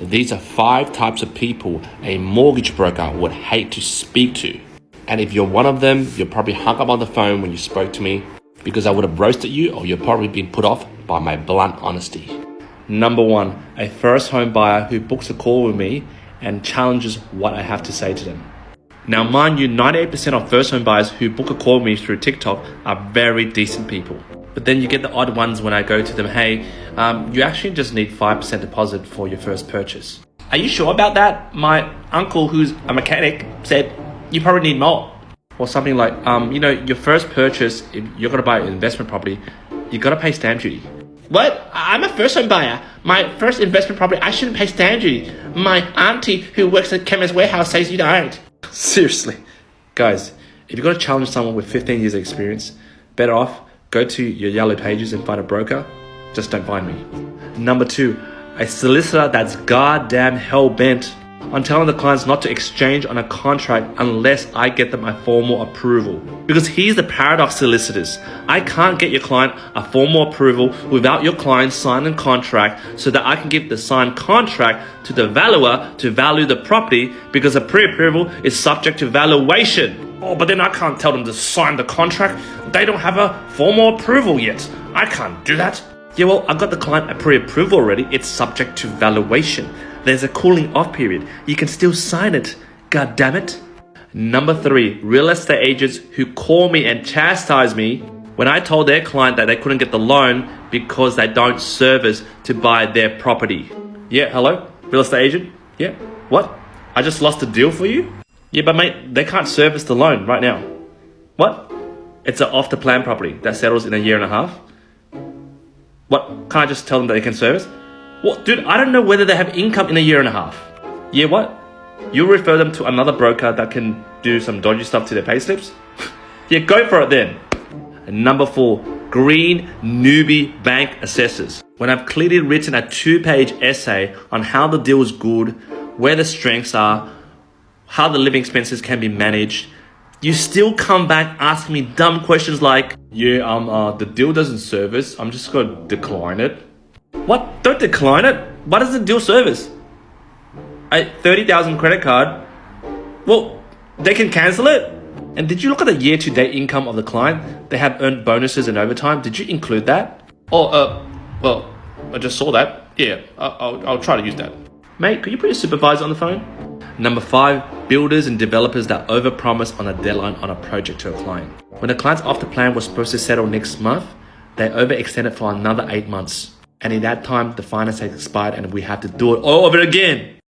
these are 5 types of people a mortgage broker would hate to speak to. And if you're one of them, you're probably hung up on the phone when you spoke to me because I would have roasted you, or you're probably been put off by my blunt honesty. Number 1, a first home buyer who books a call with me and challenges what I have to say to them. Now, mind you, 98% of first home buyers who book a call with me through TikTok are very decent people. But then you get the odd ones when I go to them, hey, you actually just need 5% deposit for your first purchase. Are you sure about that? My uncle, who's a mechanic, said you probably need more. Or something like, your first purchase, if you're going to buy an investment property, you got to pay stamp duty. What? I'm a first home buyer. My first investment property, I shouldn't pay stamp duty. My auntie who works at Chemist Warehouse says you don't. Seriously. Guys, if you're going to challenge someone with 15 years of experience, better off go to your yellow pages and find a broker. Just don't find me. Number 2, a solicitor that's goddamn hell-bent on telling the clients not to exchange on a contract unless I get them a formal approval. Because here's the paradox, solicitors. I can't get your client a formal approval without your client signing a contract so that I can give the signed contract to the valuer to value the property, because a pre-approval is subject to valuation. Oh, but then I can't tell them to sign the contract. They don't have a formal approval yet. I can't do that. Yeah, well, I got the client a pre-approval already. It's subject to valuation. There's a cooling off period. You can still sign it. God damn it. Number 3, real estate agents who call me and chastise me when I told their client that they couldn't get the loan because they don't service to buy their property. Yeah, hello? Real estate agent? Yeah, what? I just lost a deal for you? Yeah, but mate, they can't service the loan right now. What? It's an off-the-plan property that settles in a year and a half? What? Can't I just tell them that they can service? What? Dude, I don't know whether they have income in a year and a half. Yeah, what? You'll refer them to another broker that can do some dodgy stuff to their payslips? Yeah, go for it then. And number 4, green newbie bank assessors. When I've clearly written a 2-page essay on how the deal is good, where the strengths are, how the living expenses can be managed, you still come back asking me dumb questions like, the deal doesn't service, I'm just going to decline it. What? Don't decline it. Why does the deal service? A 30,000 credit card? Well, they can cancel it. And did you look at the year-to-date income of the client? They have earned bonuses and overtime. Did you include that? Well, I just saw that. Yeah, I'll try to use that. Mate, could you put your supervisor on the phone? Number 5, builders and developers that overpromise on a deadline on a project to a client. When the client's off the plan was supposed to settle next month, they overextended for another 8 months. And in that time, the finance has expired and we have to do it all over again.